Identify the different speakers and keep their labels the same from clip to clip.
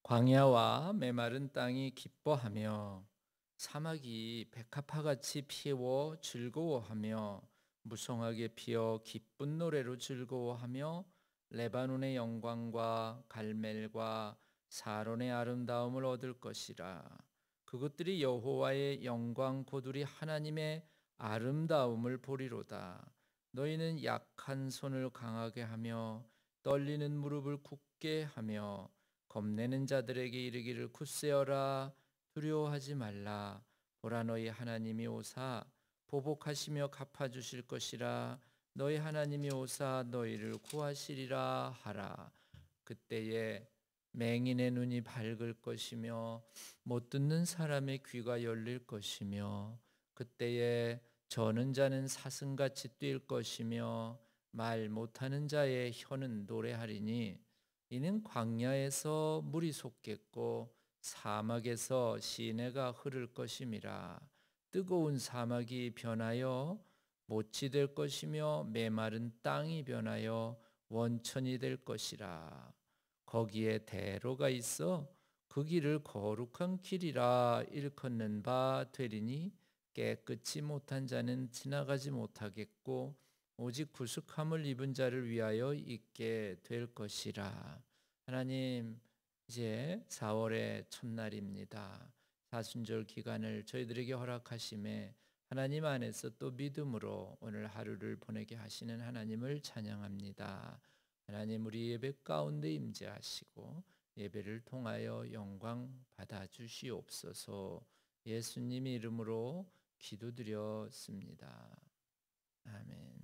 Speaker 1: 광야와 메마른 땅이 기뻐하며 사막이 백합화같이 피워 즐거워하며 무성하게 피어 기쁜 노래로 즐거워하며 레바논의 영광과 갈멜과 사론의 아름다움을 얻을 것이라. 그것들이 여호와의 영광 곧 우리 하나님의 아름다움을 보리로다. 너희는 약한 손을 강하게 하며 떨리는 무릎을 굳게 하며 겁내는 자들에게 이르기를 굳세어라, 두려워하지 말라. 보라, 너희 하나님이 오사 보복하시며 갚아주실 것이라. 너희 하나님이 오사 너희를 구하시리라 하라. 그때에 맹인의 눈이 밝을 것이며 못 듣는 사람의 귀가 열릴 것이며 그때에 저는 자는 사슴같이 뛸 것이며 말 못하는 자의 혀는 노래하리니 이는 광야에서 물이 솟겠고 사막에서 시내가 흐를 것임이라. 뜨거운 사막이 변하여 못이 될 것이며 메마른 땅이 변하여 원천이 될 것이라. 거기에 대로가 있어 그 길을 거룩한 길이라 일컫는 바 되리니 깨끗이 못한 자는 지나가지 못하겠고 오직 구속함을 입은 자를 위하여 있게 될 것이라. 하나님, 이제 4월의 첫날입니다. 사순절 기간을 저희들에게 허락하심에 하나님 안에서 또 믿음으로 오늘 하루를 보내게 하시는 하나님을 찬양합니다. 하나님, 우리 예배 가운데 임재하시고 예배를 통하여 영광 받아 주시옵소서. 예수님의 이름으로 기도드렸습니다. 아멘.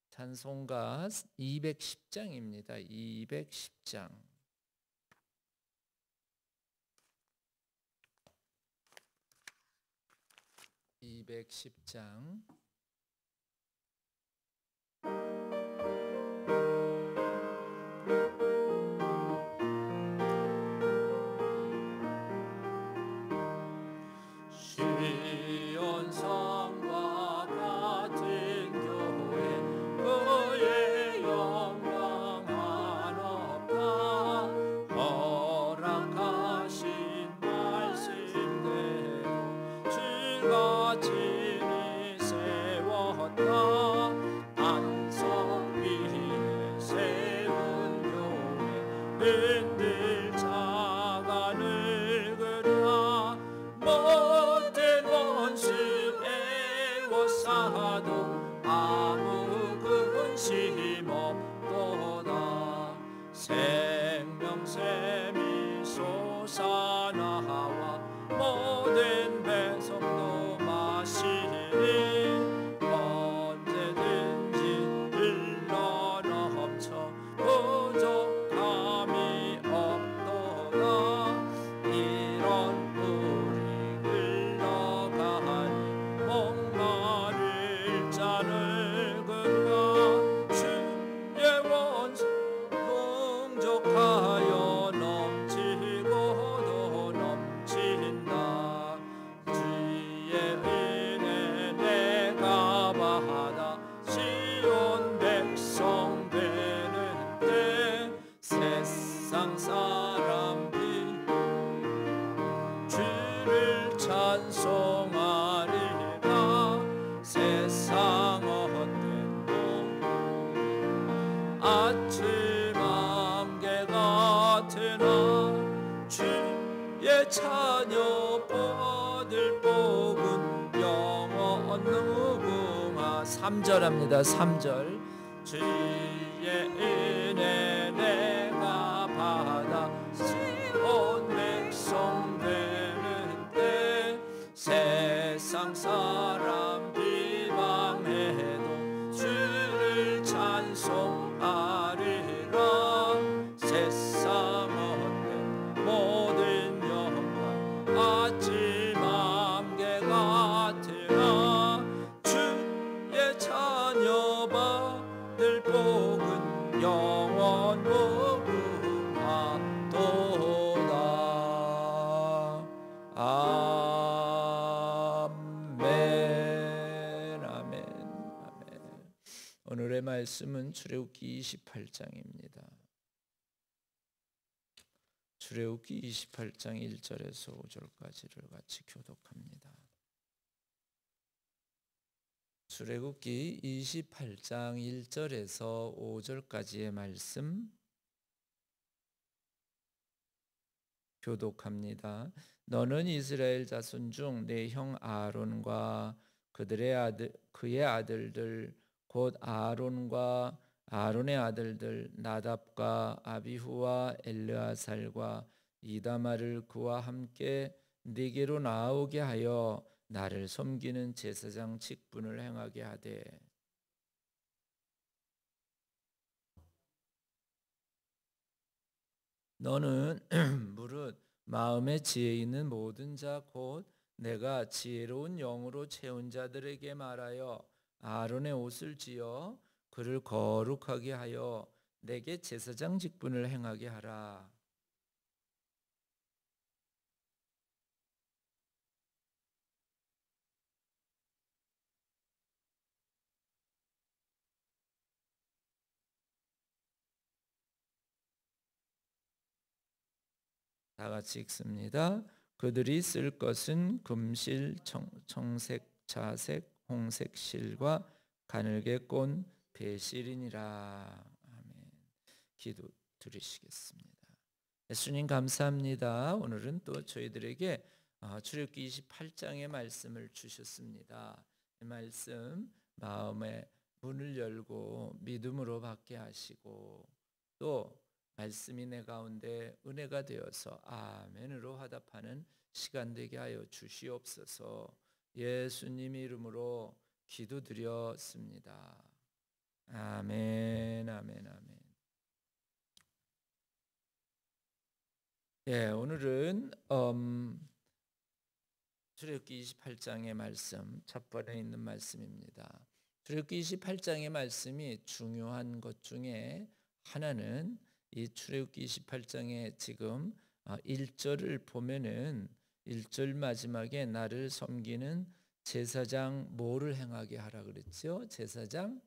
Speaker 1: 찬송가 210장입니다. 210장. 210장.
Speaker 2: 시온성과 같은 교회 그의 영광 한없다. 허락하신 말씀대로 즐거이 세웠다. 반석 위에 세운 교회 흔들 자가 늙으랴. 못된 원수 애워싸도 아무 근심 없도다. 생명샘이 솟아나와 모든 백성도 마시리. 언제든지 흘러넘쳐 부족함이 없도다. 이런 물이 흘러가니 목마를 자를 그가 주의 원수 풍족하여 넘치고도 넘친다. 주의 은혜 내가 받아 시온 백성 되는 때 세상 사람 주를 찬송하리라. 세상 헛되고 아침 안개 같으나 주의 자녀 받을 복은 영원 무궁하. 3절합니다. 3절. 주의 은혜 내가 받아 시온 백성 되는 때 세상 사람 비방해도 주를 찬송하리라. 세상 헛된 모든 영광 아침 안개 같으나 주의 자녀 받을 복은 영원 무궁하도다. 아멘. 아멘. 아멘. 오늘의 말씀은 출애굽기 28장입니다.
Speaker 1: 출애굽기 28장 1절에서 5절까지를 같이 교독합니다. 출애굽기 28장 1절에서 5절까지의 말씀 교독합니다. 너는 이스라엘 자손 중 내 형 아론과 그의 아들들 곧 아론과 아론의 아들들 나답과 아비후와 엘르아살과 이다말을 그와 함께 네게로 나오게 하여 나를 섬기는 제사장 직분을 행하게 하되 너는 무릇 마음에 지혜 있는 모든 자 곧 내가 지혜로운 영으로 채운 자들에게 말하여 아론의 옷을 지어 그를 거룩하게 하여 내게 제사장 직분을 행하게 하라. 다 같이 읽습니다. 그들이 쓸 것은 금실, 청색, 자색, 홍색 실과 가늘게 꼰 배실이니라. 아멘. 기도 드리시겠습니다. 예수님 감사합니다. 오늘은 또 저희들에게 출애굽기 28장의 말씀을 주셨습니다. 이 말씀 마음의 문을 열고 믿음으로 받게 하시고 또 말씀이 내 가운데 은혜가 되어서 아멘으로 화답하는 시간 되게 하여 주시옵소서. 예수님 이름으로 기도드렸습니다. 아멘, 아멘, 아멘. 예, 오늘은 출애굽기 28장의 말씀 첫 번에 있는 말씀입니다. 출애굽기 28장의 말씀이 중요한 것 중에 하나는 이 출애굽기 28장에 지금 1절을 보면은 1절 마지막에 나를 섬기는 제사장 뭐를 행하게 하라 그랬죠? 제사장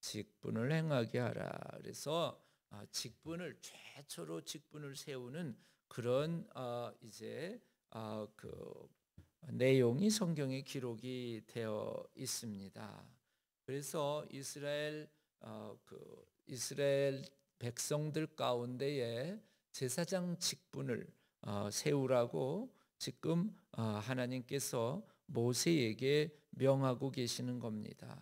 Speaker 1: 직분을 행하게 하라. 그래서 직분을 최초로 직분을 세우는 그런 이제 그 내용이 성경에 기록이 되어 있습니다. 그래서 이스라엘 백성들 가운데에 제사장 직분을 세우라고 지금 하나님께서 모세에게 명하고 계시는 겁니다.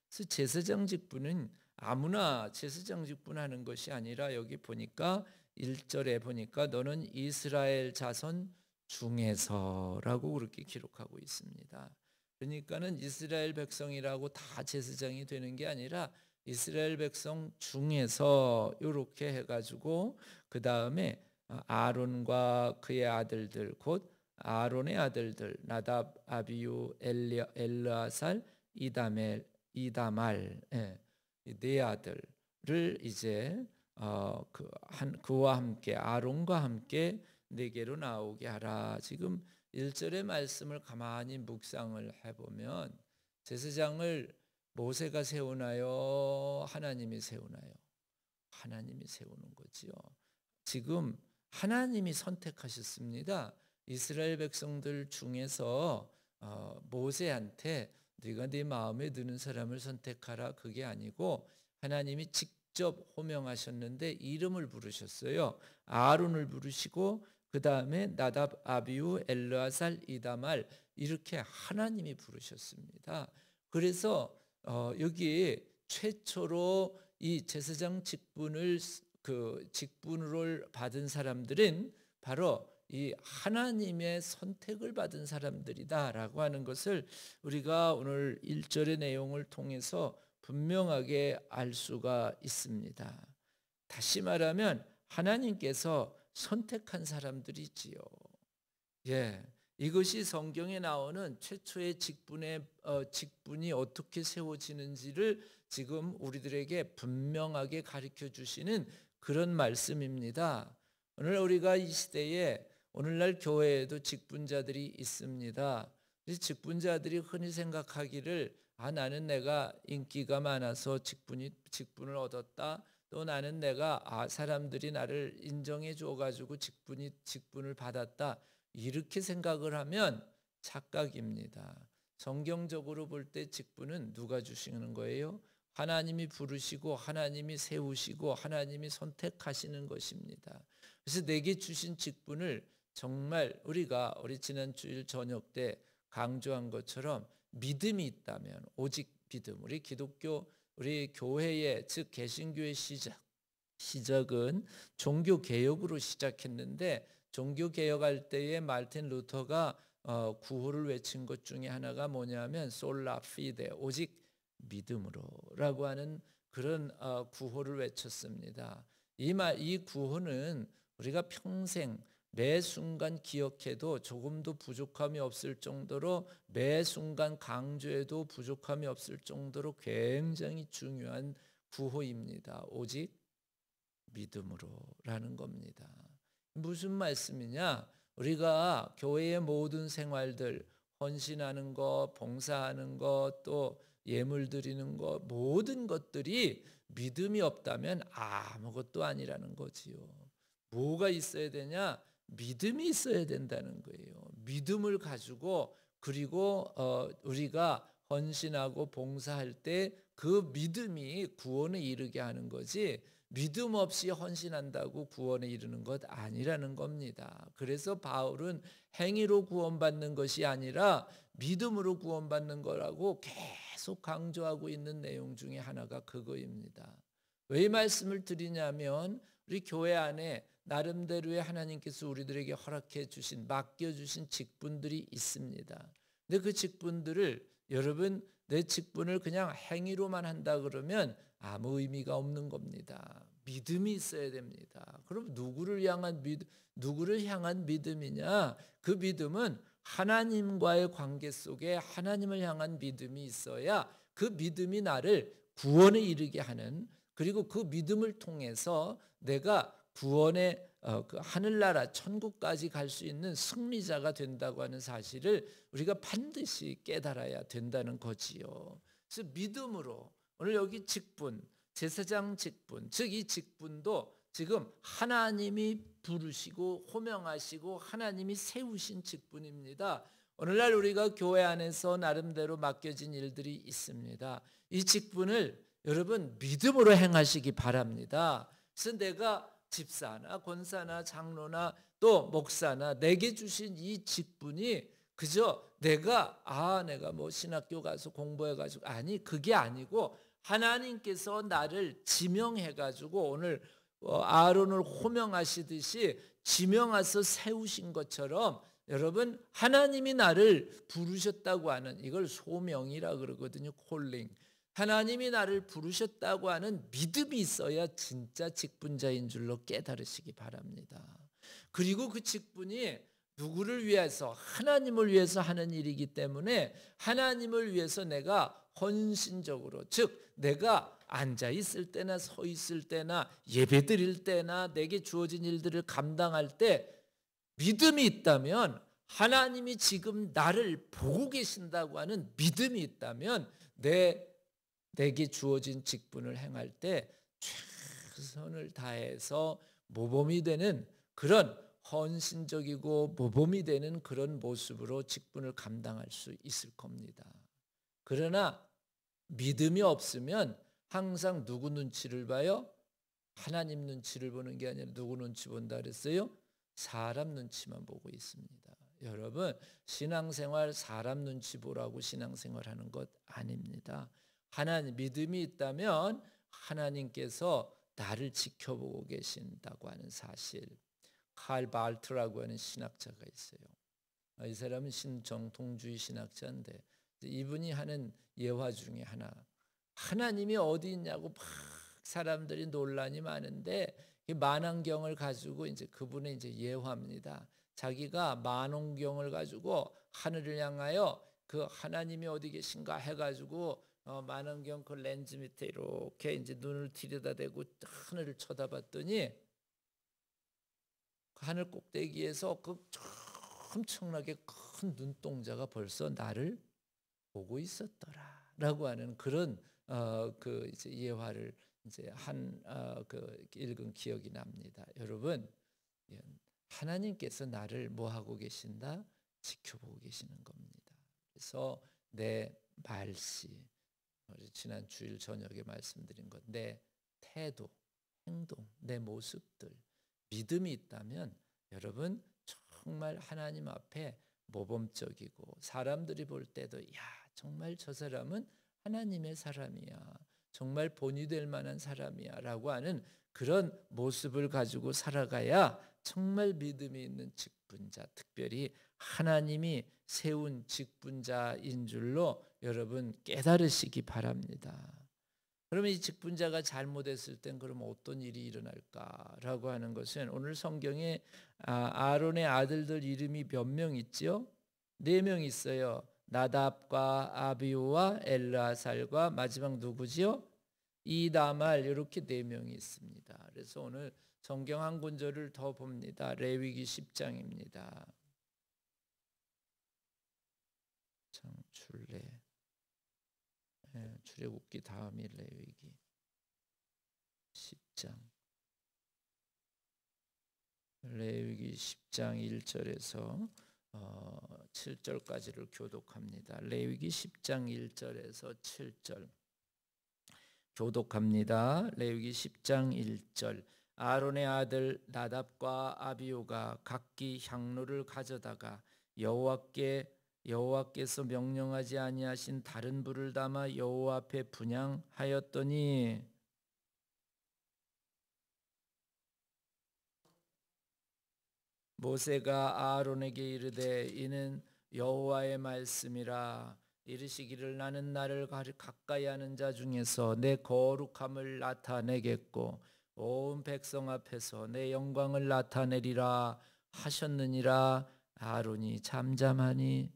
Speaker 1: 그래서 제사장 직분은 아무나 제사장 직분하는 것이 아니라 여기 보니까 1절에 보니까 너는 이스라엘 자손 중에서라고 그렇게 기록하고 있습니다. 그러니까는 이스라엘 백성이라고 다 제사장이 되는 게 아니라 이스라엘 백성 중에서 이렇게 해가지고 그 다음에 아론과 그의 아들들 곧 아론의 아들들 나답, 아비유, 엘르아살, 이다말 네 아들을 이제 그와 함께 아론과 함께 네게로 나오게 하라. 지금 1절의 말씀을 가만히 묵상을 해보면 제사장을 모세가 세우나요? 하나님이 세우나요? 하나님이 세우는 거지요. 지금 하나님이 선택하셨습니다. 이스라엘 백성들 중에서 모세한테 네가 네 마음에 드는 사람을 선택하라 그게 아니고 하나님이 직접 호명하셨는데 이름을 부르셨어요. 아론을 부르시고 그 다음에 나답, 아비우, 엘르아살, 이다말 이렇게 하나님이 부르셨습니다. 그래서 여기 최초로 이 제사장 직분을 직분을 받은 사람들은 바로 이 하나님의 선택을 받은 사람들이다라고 하는 것을 우리가 오늘 1절의 내용을 통해서 분명하게 알 수가 있습니다. 다시 말하면 하나님께서 선택한 사람들이지요. 예, 이것이 성경에 나오는 최초의 직분이 어떻게 세워지는지를 지금 우리들에게 분명하게 가르쳐 주시는 그런 말씀입니다. 오늘 우리가 이 시대에 오늘날 교회에도 직분자들이 있습니다. 직분자들이 흔히 생각하기를 나는 내가 인기가 많아서 직분을 얻었다. 또 나는 내가 사람들이 나를 인정해 줘 가지고 직분을 받았다. 이렇게 생각을 하면 착각입니다. 성경적으로 볼 때 직분은 누가 주시는 거예요? 하나님이 부르시고 하나님이 세우시고 하나님이 선택하시는 것입니다. 그래서 내게 주신 직분을 정말 우리 지난 주일 저녁 때 강조한 것처럼 믿음이 있다면, 오직 믿음. 우리 교회의, 즉 개신교의 시작은 종교 개혁으로 시작했는데, 종교 개혁할 때에 마르틴 루터가 구호를 외친 것 중에 하나가 뭐냐면 솔라 피데, 오직 믿음으로라고 하는 그런 구호를 외쳤습니다. 이 구호는 우리가 평생 매 순간 기억해도 조금도 부족함이 없을 정도로, 매 순간 강조해도 부족함이 없을 정도로 굉장히 중요한 구호입니다. 오직 믿음으로라는 겁니다. 무슨 말씀이냐? 우리가 교회의 모든 생활들, 헌신하는 것, 봉사하는 것, 또 예물 드리는 것, 모든 것들이 믿음이 없다면 아무것도 아니라는 거지요. 뭐가 있어야 되냐? 믿음이 있어야 된다는 거예요. 믿음을 가지고, 그리고 우리가 헌신하고 봉사할 때 그 믿음이 구원에 이르게 하는 거지, 믿음 없이 헌신한다고 구원에 이르는 것 아니라는 겁니다. 그래서 바울은 행위로 구원받는 것이 아니라 믿음으로 구원받는 거라고 계속 강조하고 있는 내용 중에 하나가 그거입니다. 왜 이 말씀을 드리냐면, 우리 교회 안에 나름대로의 하나님께서 우리들에게 허락해 주신, 맡겨주신 직분들이 있습니다. 근데 그 직분들을, 여러분, 내 직분을 그냥 행위로만 한다 그러면 아무 의미가 없는 겁니다. 믿음이 있어야 됩니다. 그럼 누구를 향한 믿음이냐? 그 믿음은 하나님과의 관계 속에 하나님을 향한 믿음이 있어야 그 믿음이 나를 구원에 이르게 하는, 그리고 그 믿음을 통해서 내가 구원의 그 하늘나라 천국까지 갈 수 있는 승리자가 된다고 하는 사실을 우리가 반드시 깨달아야 된다는 거지요. 그래서 믿음으로, 오늘 여기 직분, 제사장 직분, 즉 이 직분도 지금 하나님이 부르시고 호명하시고 하나님이 세우신 직분입니다. 오늘날 우리가 교회 안에서 나름대로 맡겨진 일들이 있습니다. 이 직분을 여러분 믿음으로 행하시기 바랍니다. 그래서 내가 집사나 권사나 장로나 또 목사나 내게 주신 이 직분이 그저 내가 뭐 신학교 가서 공부해가지고, 아니, 그게 아니고 하나님께서 나를 지명해가지고 오늘 아론을 호명하시듯이 지명해서 세우신 것처럼, 여러분, 하나님이 나를 부르셨다고 하는, 이걸 소명이라 그러거든요. 콜링. 하나님이 나를 부르셨다고 하는 믿음이 있어야 진짜 직분자인 줄로 깨달으시기 바랍니다. 그리고 그 직분이 누구를 위해서? 하나님을 위해서 하는 일이기 때문에 하나님을 위해서 내가 헌신적으로, 즉 내가 앉아 있을 때나 서 있을 때나 예배 드릴 때나 내게 주어진 일들을 감당할 때 믿음이 있다면, 하나님이 지금 나를 보고 계신다고 하는 믿음이 있다면 내게 주어진 직분을 행할 때 최선을 다해서 모범이 되는 그런 헌신적이고 모범이 되는 그런 모습으로 직분을 감당할 수 있을 겁니다. 그러나 믿음이 없으면 항상 누구 눈치를 봐요? 하나님 눈치를 보는 게 아니라 누구 눈치 본다 그랬어요? 사람 눈치만 보고 있습니다. 여러분, 신앙생활 사람 눈치 보라고 신앙생활 하는 것 아닙니다. 하나님 믿음이 있다면 하나님께서 나를 지켜보고 계신다고 하는 사실. 칼 발트라고 하는 신학자가 있어요. 이 사람은 신정통주의 신학자인데 이분이 하는 예화 중에 하나, 하나님이 어디 있냐고 막 사람들이 논란이 많은데 만왕경을 가지고 이제 그분의 이제 예화입니다. 자기가 만왕경을 가지고 하늘을 향하여 그 하나님이 어디 계신가 해가지고 만원경 그 렌즈 밑에 이렇게 이제 눈을 들여다대고 하늘을 쳐다봤더니 그 하늘 꼭대기에서 그 엄청나게 큰 눈동자가 벌써 나를 보고 있었더라라고 하는 그런 그 이제 예화를 이제 읽은 기억이 납니다. 여러분, 하나님께서 나를 뭐 하고 계신다? 지켜보고 계시는 겁니다. 그래서 내 말씨, 지난 주일 저녁에 말씀드린 것, 내 태도, 행동, 내 모습들, 믿음이 있다면 여러분 정말 하나님 앞에 모범적이고 사람들이 볼 때도 야, 정말 저 사람은 하나님의 사람이야, 정말 본이 될 만한 사람이야 라고 하는 그런 모습을 가지고 살아가야 정말 믿음이 있는 직분자, 특별히 하나님이 세운 직분자인 줄로 여러분 깨달으시기 바랍니다. 그러면 이 직분자가 잘못했을 땐 그럼 어떤 일이 일어날까라고 하는 것은 오늘 성경에 아론의 아들들 이름이 몇 명 있죠? 4명 있어요. 나답과 아비후와 엘르아살과 마지막 누구지요? 이다말, 이렇게 4명이 있습니다. 그래서 오늘 성경 한 구절을 더 봅니다. 레위기 10장입니다. 출애굽기 다음이 레위기 10장. 레위기 10장 1절에서 7절까지를 교독합니다. 레위기 10장 1절에서 7절 교독합니다. 레위기 10장 1절. 아론의 아들 나답과 아비후가 각기 향로를 가져다가 여호와께서 명령하지 아니하신 다른 불을 담아 여호와 앞에 분향하였더니 모세가 아론에게 이르되 이는 여호와의 말씀이라. 이르시기를 나는 나를 가까이 하는 자 중에서 내 거룩함을 나타내겠고 온 백성 앞에서 내 영광을 나타내리라 하셨느니라. 아론이 잠잠하니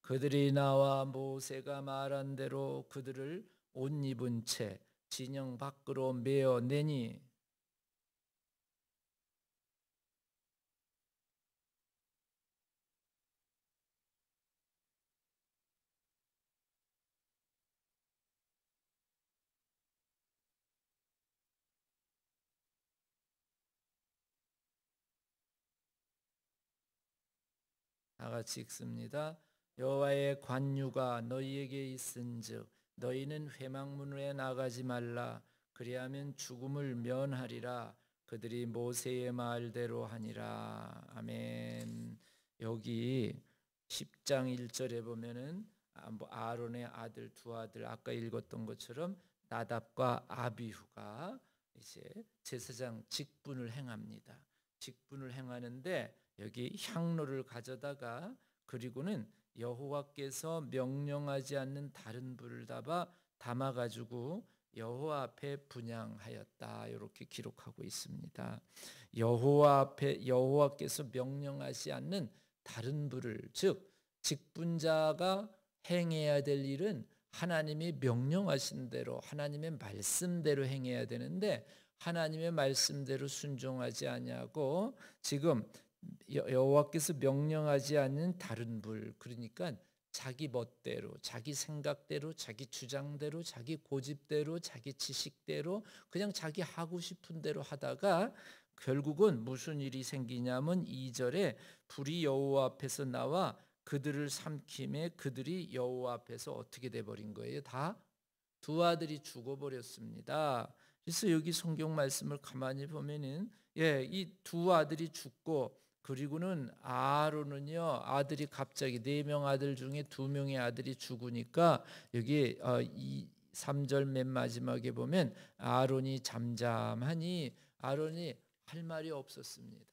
Speaker 1: 그들이 나와 모세가 말한 대로 그들을 옷 입은 채 진영 밖으로 메어 내니 다 같이 읽습니다. 여호와의 관유가 너희에게 있은즉 너희는 회막문에 나가지 말라. 그리하면 죽음을 면하리라. 그들이 모세의 말대로 하니라. 아멘. 여기 10장 1절에 보면은 아론의 아들 두 아들, 아까 읽었던 것처럼 나답과 아비후가 이제 제사장 직분을 행합니다. 직분을 행하는데 여기 향로를 가져다가 그리고는 여호와께서 명령하지 않는 다른 불을 담아가지고 여호와 앞에 분향하였다, 이렇게 기록하고 있습니다. 여호와께서 명령하지 않는 다른 불을, 즉 직분자가 행해야 될 일은 하나님이 명령하신 대로 하나님의 말씀대로 행해야 되는데 하나님의 말씀대로 순종하지 아니하고 지금 여호와께서 명령하지 않는 다른 불, 그러니까 자기 멋대로, 자기 생각대로, 자기 주장대로, 자기 고집대로, 자기 지식대로 그냥 자기 하고 싶은 대로 하다가 결국은 무슨 일이 생기냐면 2절에 불이 여호와 앞에서 나와 그들을 삼킴에 그들이 여호와 앞에서 어떻게 돼버린 거예요? 다 두 아들이 죽어버렸습니다. 그래서 여기 성경 말씀을 가만히 보면은 이 두 아들이 죽고 그리고는 아론은요, 아들이 갑자기 4명 아들 중에 2명의 아들이 죽으니까 여기 3절 맨 마지막에 보면 아론이 잠잠하니 아론이 할 말이 없었습니다.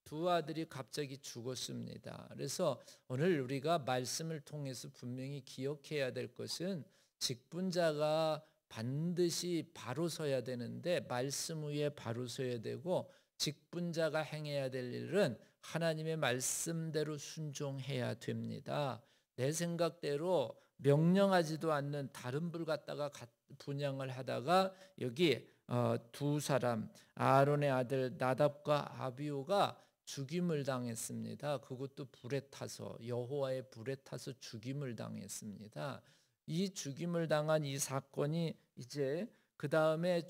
Speaker 1: 두 아들이 갑자기 죽었습니다. 그래서 오늘 우리가 말씀을 통해서 분명히 기억해야 될 것은 직분자가 반드시 바로 서야 되는데 말씀 위에 바로 서야 되고 직분자가 행해야 될 일은 하나님의 말씀대로 순종해야 됩니다. 내 생각대로 명령하지도 않는 다른 불 갖다가 분향을 하다가 여기 두 사람 아론의 아들 나답과 아비후가 죽임을 당했습니다. 그것도 불에 타서 여호와의 불에 타서 죽임을 당했습니다. 이 죽임을 당한 이 사건이 이제 그 다음에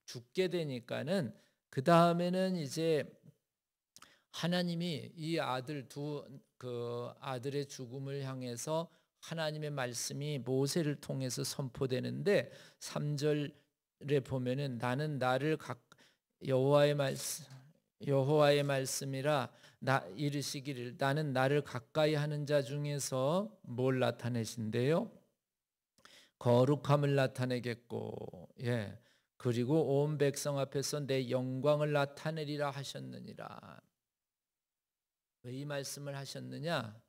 Speaker 1: 죽게 되니까는 그 다음에는 이제 하나님이 이 아들 그 아들의 죽음을 향해서 하나님의 말씀이 모세를 통해서 선포되는데 3절에 보면은 나는 나를 여호와의 말씀이라 이르시기를 나는 나를 가까이 하는 자 중에서 뭘 나타내신대요? 거룩함을 나타내겠고, 예, 그리고 온 백성 앞에서 내 영광을 나타내리라 하셨느니라. 왜 이 말씀을 하셨느냐?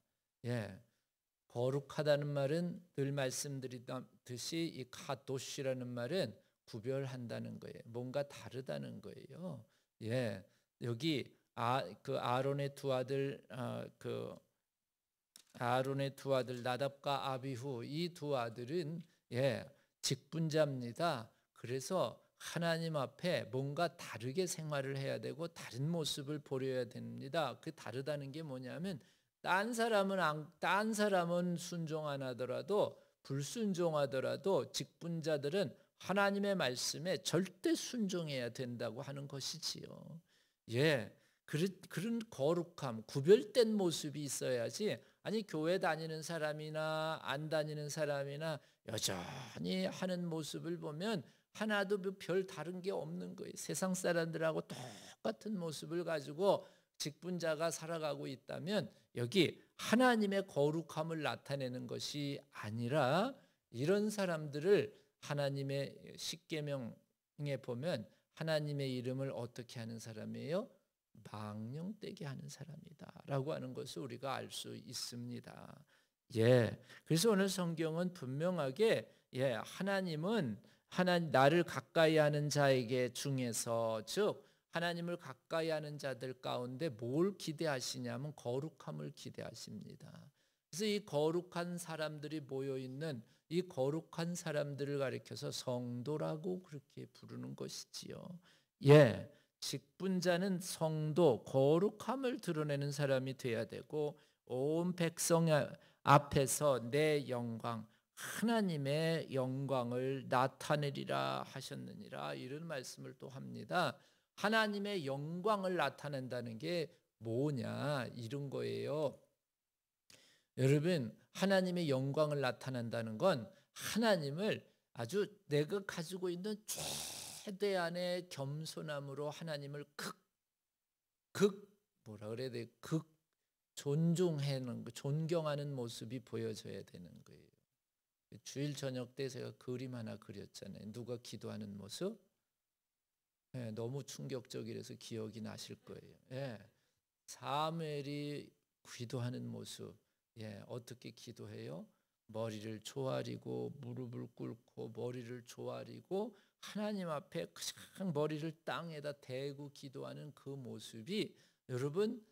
Speaker 1: 예, 거룩하다는 말은 늘 말씀드리듯이 이 카도시라는 말은 구별한다는 거예요. 뭔가 다르다는 거예요. 예, 여기 아론의 두 아들 아론의 두 아들 나답과 아비후 이 두 아들은 직분자입니다. 그래서 하나님 앞에 뭔가 다르게 생활을 해야 되고 다른 모습을 보여야 됩니다. 그 다르다는 게 뭐냐면 딴 사람은 순종 안 하더라도 불순종하더라도 직분자들은 하나님의 말씀에 절대 순종해야 된다고 하는 것이지요. 예, 그런 거룩함, 구별된 모습이 있어야지. 아니 교회 다니는 사람이나 안 다니는 사람이나 여전히 하는 모습을 보면 하나도 별 다른 게 없는 거예요. 세상 사람들하고 똑같은 모습을 가지고 직분자가 살아가고 있다면 여기 하나님의 거룩함을 나타내는 것이 아니라 이런 사람들을 하나님의 십계명에 보면 하나님의 이름을 어떻게 하는 사람이에요? 망령되게 하는 사람이다 라고 하는 것을 우리가 알 수 있습니다. 예, 그래서 오늘 성경은 분명하게 하나님은 나를 가까이 하는 자에게 중에서 즉 하나님을 가까이 하는 자들 가운데 뭘 기대하시냐면 거룩함을 기대하십니다. 그래서 이 거룩한 사람들이 모여있는 이 거룩한 사람들을 가리켜서 성도라고 그렇게 부르는 것이지요. 예, 직분자는 성도, 거룩함을 드러내는 사람이 돼야 되고 온 백성 앞에서 내 영광, 하나님의 영광을 나타내리라 하셨느니라 이런 말씀을 또 합니다. 하나님의 영광을 나타낸다는 게 뭐냐 이런 거예요. 여러분, 하나님의 영광을 나타낸다는 건 하나님을 아주 내가 가지고 있는 최대한의 겸손함으로 하나님을 뭐라 그래야 돼? 존경하는 모습이 보여져야 되는 거예요. 주일 저녁 때 제가 그림 하나 그렸잖아요. 누가 기도하는 모습? 너무 충격적이라서 기억이 나실 거예요. 사무엘이 기도하는 모습. 어떻게 기도해요? 머리를 조아리고 무릎을 꿇고 머리를 조아리고 하나님 앞에 그냥 머리를 땅에다 대고 기도하는 그 모습이 여러분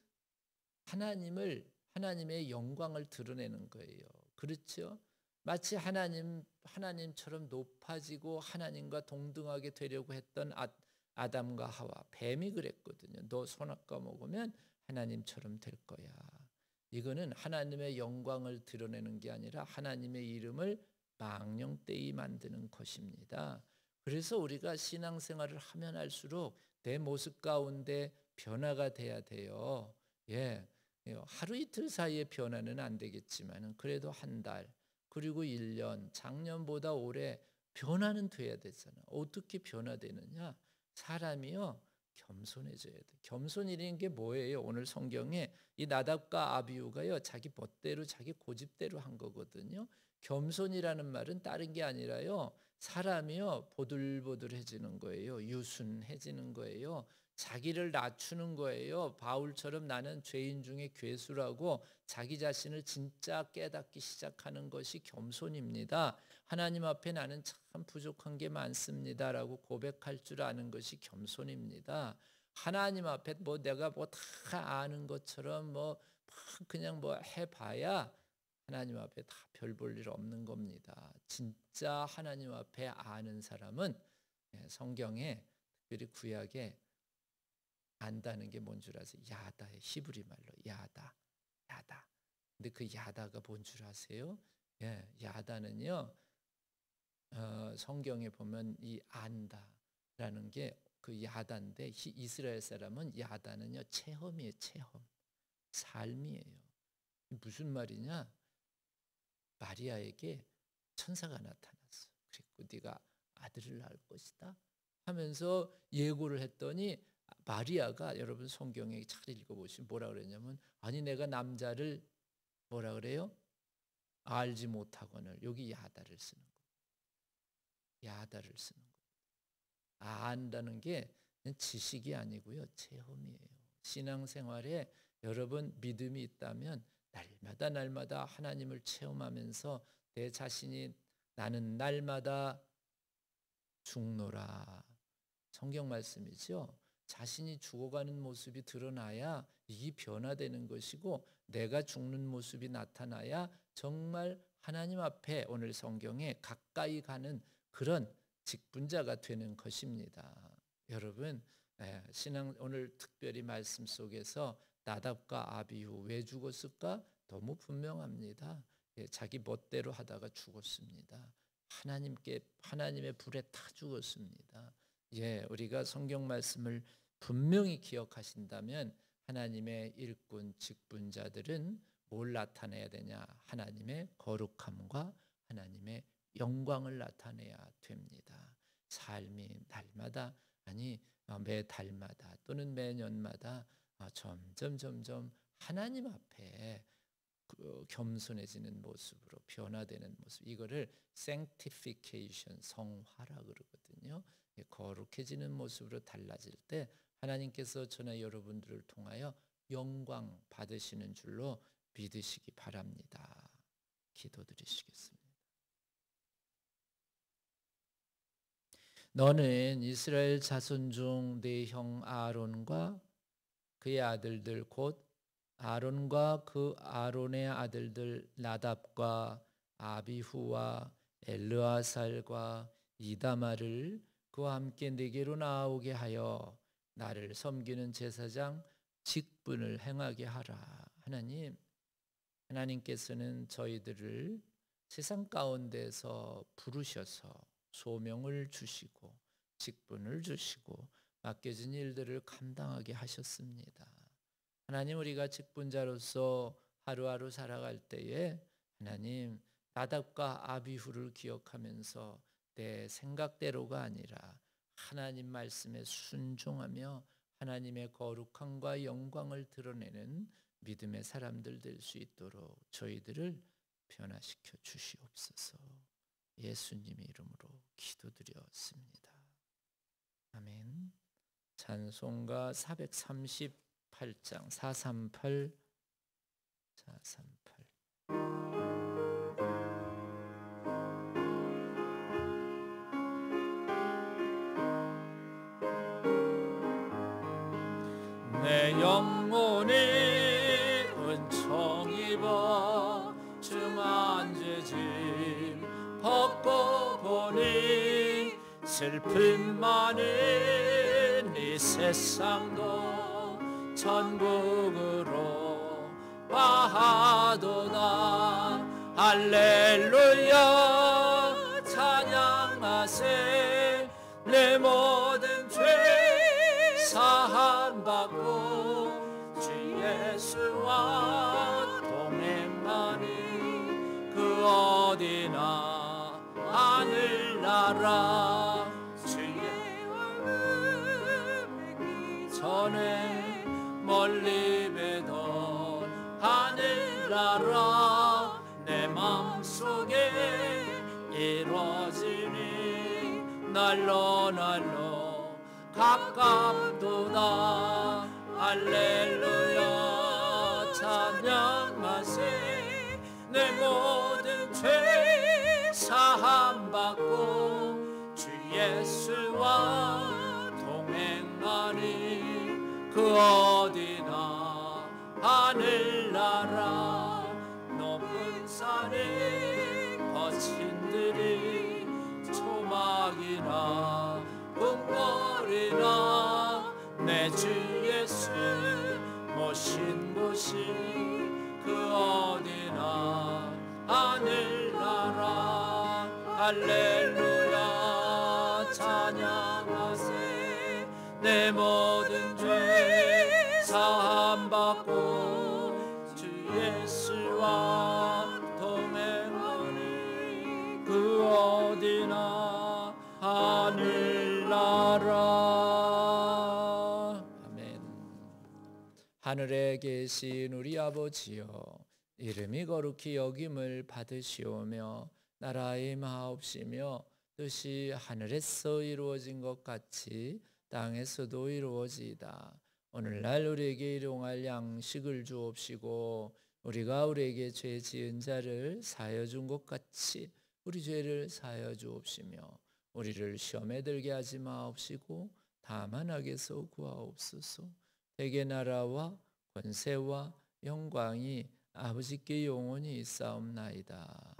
Speaker 1: 하나님의 영광을 드러내는 거예요. 그렇죠? 마치 하나님처럼 높아지고 하나님과 동등하게 되려고 했던 아담과 하와, 뱀이 그랬거든요. 너 선악과 먹으면 하나님처럼 될 거야. 이거는 하나님의 영광을 드러내는 게 아니라 하나님의 이름을 망령되이 만드는 것입니다. 그래서 우리가 신앙생활을 하면 할수록 내 모습 가운데 변화가 돼야 돼요. 하루 이틀 사이에 변화는 안 되겠지만 그래도 한 달, 그리고 1년, 작년보다 올해 변화는 돼야 되잖아. 어떻게 변화되느냐? 사람이요 겸손해져야 돼. 겸손이라는 게 뭐예요? 오늘 성경에 이 나답과 아비후가요 자기 멋대로 자기 고집대로 한 거거든요. 겸손이라는 말은 다른 게 아니라요 사람이요 보들보들해지는 거예요. 유순해지는 거예요. 자기를 낮추는 거예요. 바울처럼 나는 죄인 중에 괴수라고 자기 자신을 진짜 깨닫기 시작하는 것이 겸손입니다. 하나님 앞에 나는 참 부족한 게 많습니다라고 고백할 줄 아는 것이 겸손입니다. 하나님 앞에 내가 다 아는 것처럼 그냥 해봐야 하나님 앞에 다 별 볼 일 없는 겁니다. 진짜 하나님 앞에 아는 사람은 성경에 특별히 구약에 안다는 게 뭔 줄 아세요? 야다의 히브리 말로 야다. 근데 그 야다가 뭔 줄 아세요? 야다는요. 성경에 보면 이 안다라는 게 그 야다인데 이스라엘 사람은 야다는요 체험이에요. 체험. 삶이에요. 무슨 말이냐? 마리아에게 천사가 나타났어. 그리고 네가 아들을 낳을 것이다 하면서 예고를 했더니 마리아가 여러분 성경에 잘 읽어보시면 뭐라 그랬냐면 아니 내가 남자를 뭐라 그래요? 알지 못하거늘 여기 야다를 쓰는 거예요. 야다를 쓰는 거예요. 안다는 게 지식이 아니고요. 체험이에요. 신앙생활에 여러분 믿음이 있다면 날마다 하나님을 체험하면서 내 자신이 나는 날마다 죽노라. 성경 말씀이죠. 자신이 죽어가는 모습이 드러나야 이게 변화되는 것이고 내가 죽는 모습이 나타나야 정말 하나님 앞에 오늘 성경에 가까이 가는 그런 직분자가 되는 것입니다. 여러분 신앙 오늘 특별히 말씀 속에서 나답과 아비후 왜 죽었을까? 너무 분명합니다. 자기 멋대로 하다가 죽었습니다. 하나님의 불에 타 죽었습니다. 우리가 성경 말씀을 분명히 기억하신다면 하나님의 일꾼 직분자들은 뭘 나타내야 되냐? 하나님의 거룩함과 하나님의 영광을 나타내야 됩니다. 삶이 날마다 아니 매 달마다 또는 매년마다 점점 하나님 앞에 겸손해지는 모습으로 변화되는 모습 이거를 sanctification 성화라 그러거든요. 거룩해지는 모습으로 달라질 때 하나님께서 저나 여러분들을 통하여 영광 받으시는 줄로 믿으시기 바랍니다. 기도드리시겠습니다. 너는 이스라엘 자손 중 네 형 아론과 그의 아들들 곧 아론과 그 아론의 아들들 나답과 아비후와 엘르아살과 이다마를 그와 함께 네게로 나오게 하여 나를 섬기는 제사장 직분을 행하게 하라. 하나님께서는 저희들을 세상 가운데서 부르셔서 소명을 주시고 직분을 주시고 맡겨진 일들을 감당하게 하셨습니다. 하나님 우리가 직분자로서 하루하루 살아갈 때에 하나님 나답과 아비후를 기억하면서 내 생각대로가 아니라 하나님 말씀에 순종하며 하나님의 거룩함과 영광을 드러내는 믿음의 사람들 될 수 있도록 저희들을 변화시켜 주시옵소서. 예수님의 이름으로 기도드렸습니다. 아멘. 찬송가 438장 438
Speaker 2: 내 영혼이 은총 입어 중한 죄짐 벗고 보니 슬픔 많은 이 세상도 천국으로 와하도다. 할렐루야 찬양하세. 내 모든 죄 사함받고 주 예수와 동행하니 그 어디나 하늘나라. 주의 얼굴 뵙기 전에 멀리 뵈던 하늘나라 내 맘속에 이루어지니 날로 가깝도다. 할렐루야 찬양하세. 내 모든 죄 사함받고 주 예수와 동행하니 그 어디나 하늘나라 높은 산 하늘나라 꿈꿔리라 내 주 예수 모신 곳이 그 어디나 하늘나라 할렐루야 찬양하세 내 모든 죄 사함받고 주 예수와 동행하니 그 어디나 하늘나라.
Speaker 1: 아멘. 하늘에 계신 우리 아버지여, 이름이 거룩히 여김을 받으시오며 나라의 임하옵시며 뜻이 하늘에서 이루어진 것 같이 땅에서도 이루어지이다. 오늘날 우리에게 일용할 양식을 주옵시고 우리가 우리에게 죄 지은 자를 사하여 준 것 같이 우리 죄를 사하여 주옵시며 우리를 시험에 들게 하지 마옵시고 다만 악에서 구하옵소서. 대개 나라와 권세와 영광이 아버지께 영원히 있사옵나이다.